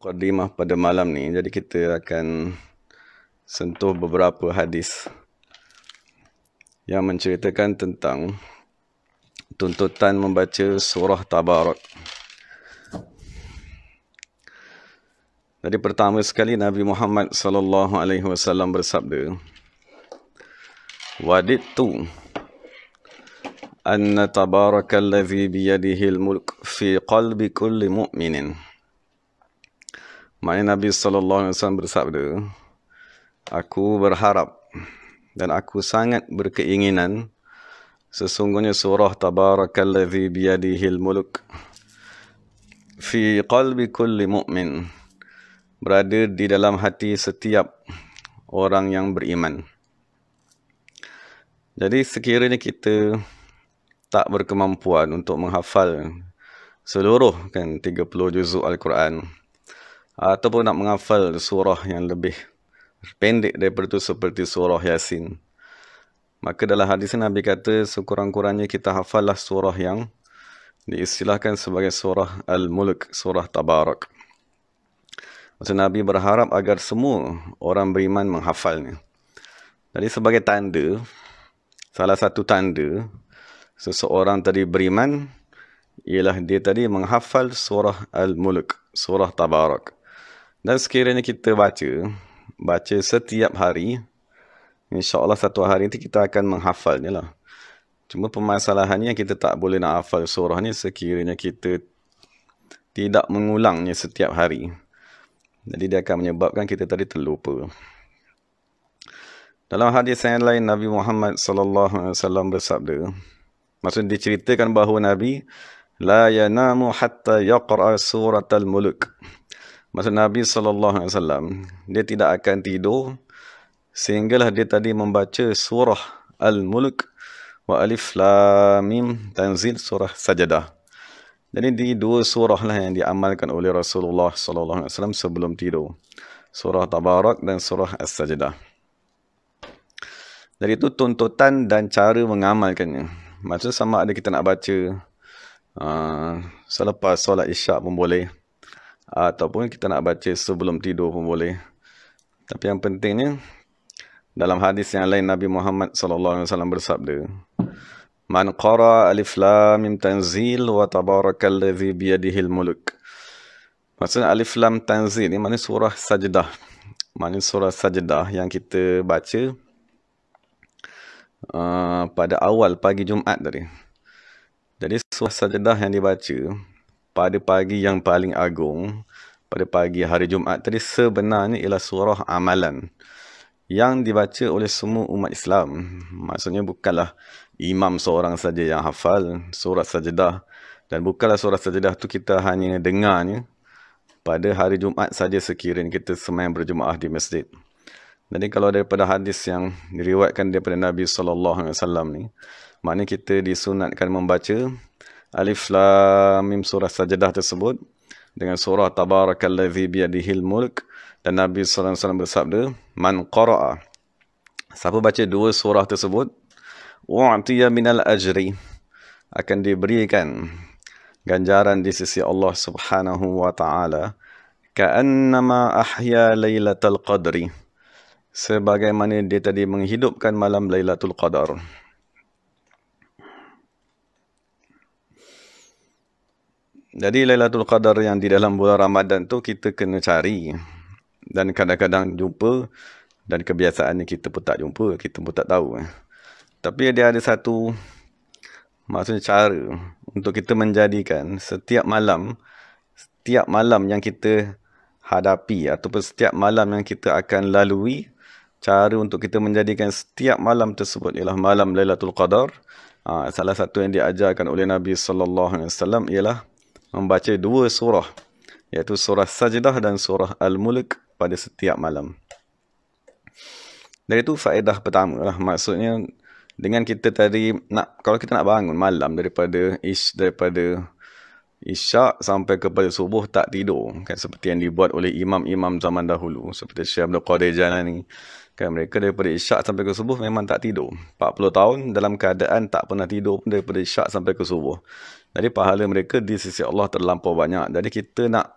muqaddimah pada malam ni. Jadi kita akan sentuh beberapa hadis yang menceritakan tentang tuntutan membaca surah Tabarak. Jadi pertama sekali Nabi Muhammad sallallahu alaihi wasallam bersabda, "Wadidtu anna tabarakallazi biyadihil mulk fi qalbi kulli mu'minin." Maknanya Nabi sallallahu alaihi wasallam bersabda, aku berharap dan aku sangat berkeinginan sesungguhnya surah Tabarakallazi biyadihil mulk fi qalbi kulli mu'min berada di dalam hati setiap orang yang beriman. Jadi sekiranya kita tak berkemampuan untuk menghafal seluruh 30 juzuk Al-Quran, ataupun nak menghafal surah yang lebih pendek daripada itu seperti surah Yasin, maka dalam hadis Nabi kata sekurang-kurangnya kita hafallah surah yang diistilahkan sebagai surah Al-Mulk, surah Tabarak. Maksud Nabi berharap agar semua orang beriman menghafalnya. Jadi sebagai tanda, salah satu tanda seseorang tadi beriman ialah dia tadi menghafal surah Al-Mulk, surah Tabarak. Dan sekiranya kita baca setiap hari, insya-Allah satu hari nanti kita akan menghafalnya lah. Cuma permasalahannya kita tak boleh nak hafal surah ni sekiranya kita tidak mengulangnya setiap hari. Jadi dia akan menyebabkan kita tadi terlupa. Dalam hadis yang lain Nabi Muhammad sallallahu alaihi wasallam bersabda, maksudnya diceritakan bahawa Nabi la yanamu hatta yaqra surat al-mulk. Maksud Nabi SAW, dia tidak akan tidur sehinggalah dia tadi membaca surah Al-Mulk wa Alif Lam Mim Tanzil, surah Sajadah. Jadi di dua surah lah yang diamalkan oleh Rasulullah SAW sebelum tidur. Surah Tabarak dan surah As-Sajadah. Jadi itu tuntutan dan cara mengamalkannya. Maksud sama ada kita nak baca selepas solat Isyak pun boleh, ataupun kita nak baca sebelum tidur pun boleh. Tapi yang pentingnya dalam hadis yang lain Nabi Muhammad sallallahu alaihi wasallam bersabda, "Man qara Alif Lam Mim Tanzil wa Tabarakallazi biyadihil mulk." Maksudnya Alif Lam Tanzil ni maknanya surah Sajdah. Maknanya surah Sajdah yang kita baca pada awal pagi Jumaat tadi. Jadi surah Sajdah yang dibaca pada pagi yang paling agung, pada pagi hari Jumaat tadi, sebenarnya ialah surah amalan yang dibaca oleh semua umat Islam. Maksudnya bukanlah imam seorang saja yang hafal surah Sajdah, dan bukanlah surah Sajdah tu kita hanya dengarnya pada hari Jumaat saja sekiranya kita sembahyang berjemaah di masjid. Jadi kalau daripada hadis yang diriwayatkan daripada Nabi SAW ni, maknanya kita disunatkan membaca Alif Lam Mim surah Sajdah tersebut dengan surah Tabarakallazi biyadihil mulk, dan Nabi SAW bersabda, man qara'a, siapa baca dua surah tersebut, u'tiya minal ajri, akan diberikan ganjaran di sisi Allah Subhanahu wa taala, ka'annama ahya lailatul qadri, sebagaimana dia tadi menghidupkan malam Lailatul Qadar. Jadi Lailatul Qadar yang di dalam bulan Ramadan tu kita kena cari, dan kadang-kadang jumpa, dan kebiasaannya kita pun tak jumpa, kita pun tak tahu. Tapi dia ada satu, maksudnya cara untuk kita menjadikan setiap malam yang kita hadapi ataupun setiap malam yang kita akan lalui, cara untuk kita menjadikan setiap malam tersebut ialah malam Lailatul Qadar. Salah satu yang diajarkan oleh Nabi SAW ialah membaca dua surah, iaitu surah Sajdah dan surah Al-Mulk pada setiap malam. Dan itu faedah pertama lah. Maksudnya dengan kita tadi kalau kita nak bangun malam daripada Isyak sampai kepada subuh tak tidur, kan, seperti yang dibuat oleh imam-imam zaman dahulu seperti Syekh Abdul Qadir Jalani, kan, mereka daripada Isyak sampai ke subuh memang tak tidur. 40 tahun dalam keadaan tak pernah tidur pun daripada Isyak sampai ke subuh. Jadi pahala mereka di sisi Allah terlampau banyak. Jadi kita nak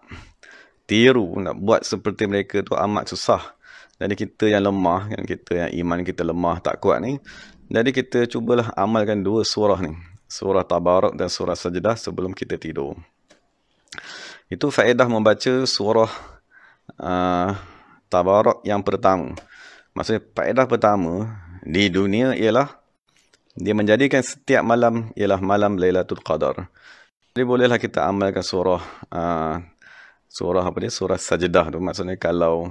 tiru, nak buat seperti mereka tu amat susah. Jadi kita yang lemah, kita yang iman kita lemah, tak kuat ni, jadi kita cubalah amalkan dua surah ni, surah Tabarak dan surah Sajdah sebelum kita tidur. Itu faedah membaca surah Tabarak yang pertama. Maksudnya faedah pertama di dunia ialah dia menjadikan setiap malam ialah malam Lailatul Qadar. Jadi bolehlah kita amalkan surah surah Sajdah tu. Maksudnya kalau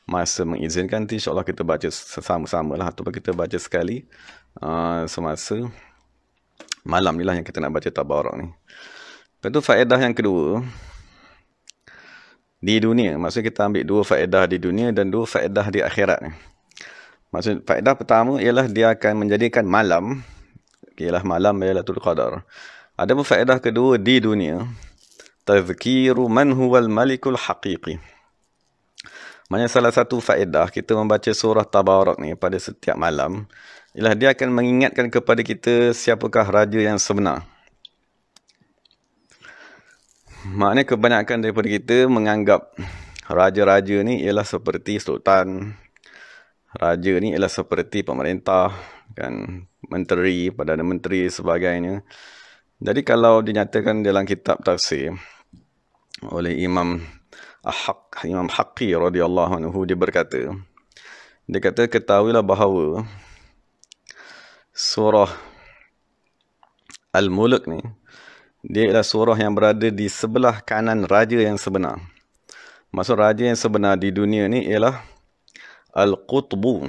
masa mengizinkan, insya-Allah kita baca sama-sama lah, ataupun kita baca sekali semasa malam ni lah yang kita nak baca Tabarak ni. Lepas tu faedah yang kedua di dunia, maksudnya kita ambil dua faedah di dunia dan dua faedah di akhirat ni. Maksud faedah pertama ialah dia akan menjadikan malam ialah malam Lailatul Qadar. Adapun faedah kedua di dunia, tazkiru man huwal malikul haqiqi. Maksudnya salah satu faedah kita membaca surah Tabarak ni pada setiap malam ialah dia akan mengingatkan kepada kita siapakah raja yang sebenar. Maknanya kebanyakan daripada kita menganggap raja-raja ni ialah seperti sultan, raja ni ialah seperti pemerintah, kan, menteri, perdana menteri sebagainya. Jadi kalau dinyatakan dalam kitab tafsir oleh Imam Haqqi radhiyallahu anhu, dia berkata, dia kata ketahuilah bahawa surah Al-Mulk ni dia ialah surah yang berada di sebelah kanan raja yang sebenar. Maksud raja yang sebenar di dunia ni ialah Al-Qutbu,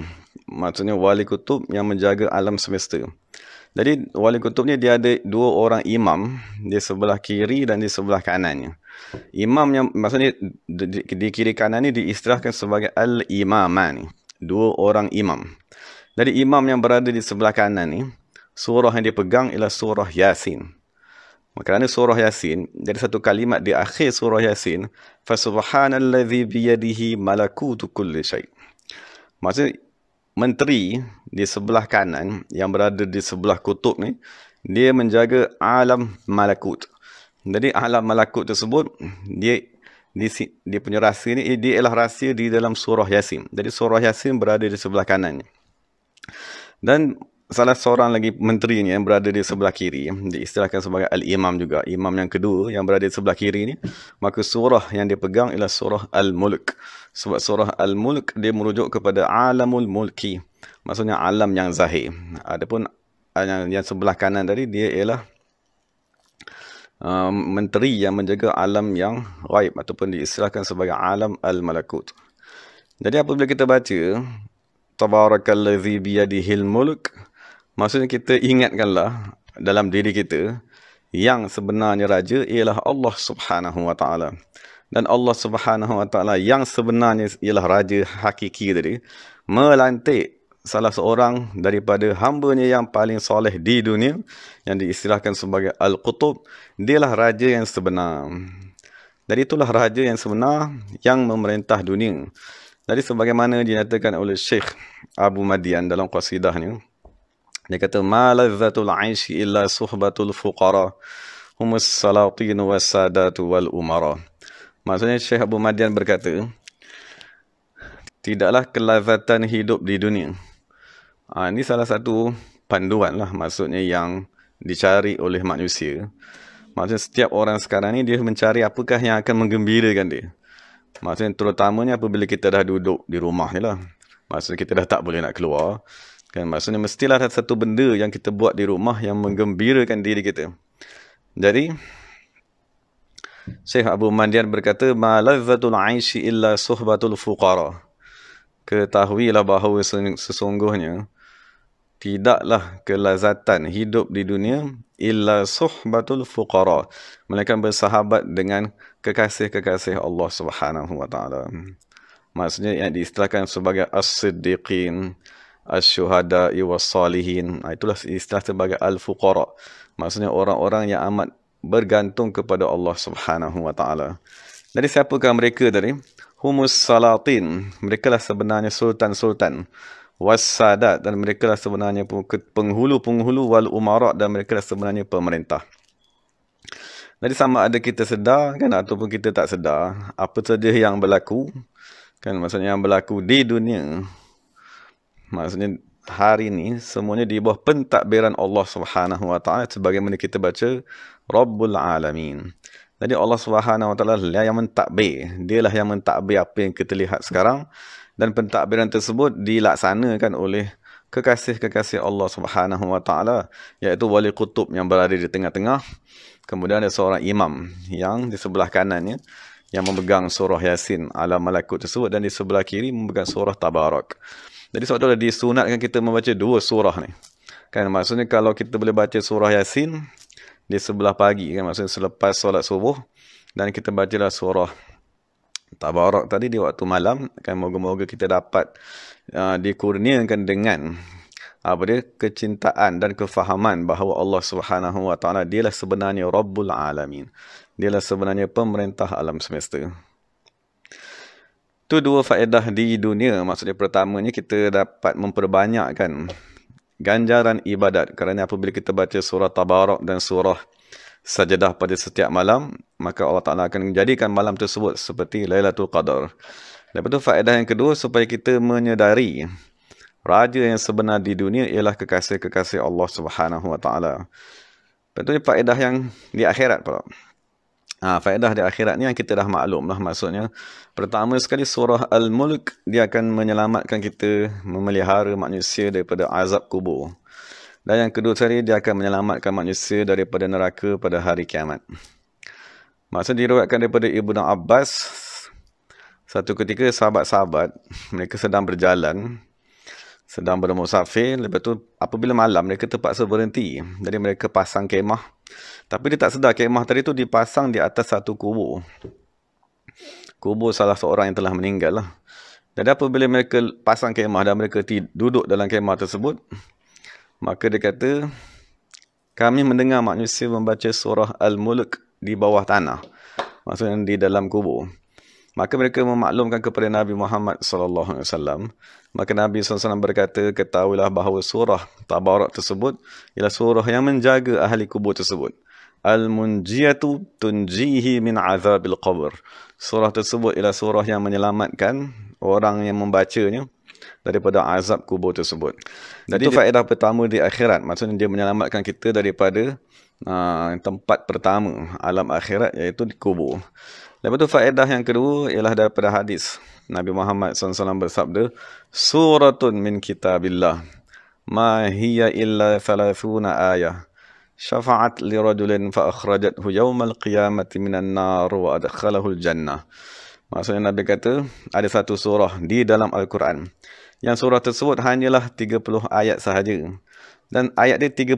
maksudnya wali kutub yang menjaga alam semesta. Jadi wali kutub ni dia ada dua orang imam di sebelah kiri dan di sebelah kanannya. Imam yang maksudnya di kiri kanan ni diistilahkan sebagai Al-Imaman, dua orang imam. Jadi imam yang berada di sebelah kanan ni, surah yang dia pegang ialah surah Yasin. Kerana surah Yasin, jadi satu kalimat di akhir surah Yasin, fasubhanalladzi biyadihi malakutu kulli syai'. Maksudnya menteri di sebelah kanan yang berada di sebelah kutub ni, dia menjaga alam malakut. Jadi alam malakut tersebut dia punya rahsia ni, dia ialah rahsia di dalam surah Yasin. Jadi surah Yasin berada di sebelah kanan. Dan salah seorang lagi menteri ni yang berada di sebelah kiri, diistilahkan sebagai Al-Imam juga, imam yang kedua yang berada di sebelah kiri ni, maka surah yang dia pegang ialah surah Al-Mulk. Sebab surah Al-Mulk dia merujuk kepada alamul mulki, maksudnya alam yang zahir. Adapun yang sebelah kanan tadi dia ialah menteri yang menjaga alam yang ghaib, ataupun diistilahkan sebagai alam al-malakut. Jadi apabila kita baca Tabarakalladzi biyadihil mulk, maksudnya kita ingatkanlah dalam diri kita yang sebenarnya raja ialah Allah Subhanahu wa taala. Dan Allah Subhanahu wa taala yang sebenarnya ialah raja hakiki tadi, melantik salah seorang daripada hamba-Nya yang paling soleh di dunia yang diistilahkan sebagai Al-Qutub. Dialah raja yang sebenar. Jadi itulah raja yang sebenar yang memerintah dunia. Jadi sebagaimana dinyatakan oleh Syekh Abu Madian dalam qasidahnya, dia kata ma lazzatul 'aishi illa suhbatul fuqara humus salatin wassadatu wal umara. Maksudnya Syekh Abu Madian berkata, tidaklah kelazatan hidup di dunia. Ini salah satu panduan lah, maksudnya yang dicari oleh manusia. Maksudnya setiap orang sekarang ni dia mencari apakah yang akan menggembirakan dia. Maksudnya terutamanya apabila kita dah duduk di rumah ni lah. Maksudnya kita dah tak boleh nak keluar. Kan? Maksudnya mestilah ada satu benda yang kita buat di rumah yang menggembirakan diri kita. Jadi Syekh Abu Madian berkata, ma lazzatul 'aishi illa suhbatul fuqara. Ketahuilah bahawa sesungguhnya tidaklah kelazatan hidup di dunia illa suhbatul fuqara, melainkan bersahabat dengan kekasih-kekasih Allah Subhanahu wa taala. Maksudnya yang diistilahkan sebagai as-siddiqin, asy-syuhada'i was-salihin. Itulah istilah sebagai al-fuqara. Maksudnya orang-orang yang amat bergantung kepada Allah Subhanahu wa taala. Jadi siapakah mereka tadi? Humus salatin, mereka lah sebenarnya sultan-sultan. Wassadat, dan mereka lah sebenarnya penghulu-penghulu. Wal umara, dan mereka lah sebenarnya pemerintah. Jadi sama ada kita sedar kan ataupun kita tak sedar, apa saja yang berlaku, kan maksudnya yang berlaku di dunia, maksudnya hari ni semuanya di bawah pentadbiran Allah Subhanahu Wa Taala sebagaimana kita baca Rabbul Alamin. Jadi Allah Subhanahu Wa Taala lah yang mentadbir, dialah yang mentadbir apa yang kita lihat sekarang, dan pentadbiran tersebut dilaksanakan oleh kekasih-kekasih Allah Subhanahu Wa Taala, iaitu wali kutub yang berada di tengah-tengah. Kemudian ada seorang imam yang di sebelah kanannya yang memegang surah Yasin ala malakut tersebut, dan di sebelah kiri memegang surah Tabarak. Jadi sebab itulah disunatkan kita membaca dua surah ni. Kan maksudnya kalau kita boleh baca surah Yasin di sebelah pagi, kan maksudnya selepas solat subuh, dan kita bacalah surah Tabarak tadi di waktu malam, kan moga-moga kita dapat dikurniakan dengan apa dia, kecintaan dan kefahaman bahawa Allah Subhanahu Wa Taala dialah sebenarnya Rabbul Alamin. Dialah sebenarnya pemerintah alam semesta. Itu dua faedah di dunia. Maksudnya pertamanya kita dapat memperbanyakkan ganjaran ibadat. Kerana apabila kita baca surah Tabarak dan surah Sajadah pada setiap malam, maka Allah Ta'ala akan menjadikan malam tersebut seperti Lailatul Qadar. Lepas tu faedah yang kedua, supaya kita menyedari raja yang sebenar di dunia ialah kekasih-kekasih Allah Subhanahu Wa Taala. Lepas tu faedah yang di akhirat pula. Faedah di akhirat ni yang kita dah maklum lah. Maksudnya, pertama sekali surah Al-Mulk, dia akan menyelamatkan kita, memelihara manusia daripada azab kubur. Dan yang kedua sekali, dia akan menyelamatkan manusia daripada neraka pada hari kiamat. Maksudnya diriwayatkan daripada Ibnu Abbas, satu ketika sahabat-sahabat, mereka sedang berjalan, sedang bermusafir. Lepas tu apabila malam, mereka terpaksa berhenti. Jadi mereka pasang kemah. Tapi dia tak sedar kemah tadi tu dipasang di atas satu kubur. Kubur salah seorang yang telah meninggal lah. Jadi apabila mereka pasang kemah dan mereka duduk dalam kemah tersebut, maka dia kata, kami mendengar manusia membaca surah Al-Mulk di bawah tanah. Maksudnya di dalam kubur. Maka mereka memaklumkan kepada Nabi Muhammad SAW. Maka Nabi SAW berkata, ketahuilah bahawa surah Tabarak tersebut ialah surah yang menjaga ahli kubur tersebut. Al-Munjiyatu tunjihi min azabil qabr. Surah tersebut ialah surah yang menyelamatkan orang yang membacanya daripada azab kubur tersebut. Jadi itu faedah pertama di akhirat. Maksudnya dia menyelamatkan kita daripada tempat pertama alam akhirat, iaitu di kubur. Lepas tu faedah yang kedua ialah daripada hadis Nabi Muhammad SAW bersabda, suratun min kitabillah ma hiya illa 30 ayah syafa'at li rajulin fa akhrajathu yawmal qiyamati minan nar wa adkhalahul jannah. Maksudnya Nabi kata, ada satu surah di dalam Al-Quran. Yang surah tersebut hanyalah 30 ayat sahaja. Dan ayat dia 30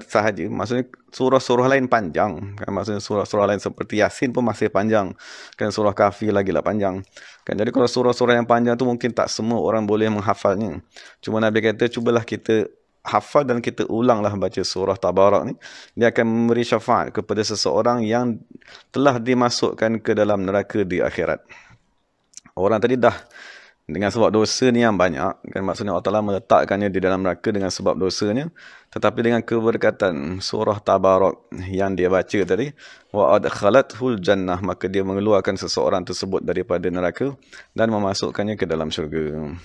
sahaja. Maksudnya surah-surah lain panjang. Kan? Maksudnya surah-surah lain seperti Yasin pun masih panjang. Kan surah Kahfi lagi lah panjang. Kan? Jadi kalau surah-surah yang panjang tu mungkin tak semua orang boleh menghafalnya. Cuma Nabi kata, cubalah kita hafal dan kita ulanglah baca surah Tabarak ni. Dia akan memberi syafaat kepada seseorang yang telah dimasukkan ke dalam neraka di akhirat. Orang tadi dah dengan sebab dosa ni yang banyak, kan maksudnya Allah Ta'ala meletakkannya di dalam neraka dengan sebab dosanya, tetapi dengan keberkatan surah Tabarak yang dia baca tadi, wa adkhalathul jannah, maka dia mengeluarkan seseorang tersebut daripada neraka dan memasukkannya ke dalam syurga.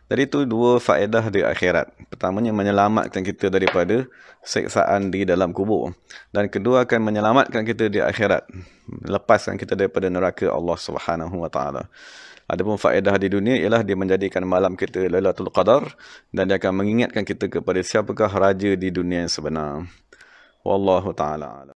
Jadi itu dua faedah di akhirat. Pertamanya menyelamatkan kita daripada siksaan di dalam kubur, dan kedua akan menyelamatkan kita di akhirat, lepaskan kita daripada neraka Allah Subhanahu Wa Taala. Adapun faedah di dunia ialah dia menjadikan malam kita Lailatul Qadar, dan dia akan mengingatkan kita kepada siapakah raja di dunia yang sebenar. Wallahu ta'ala.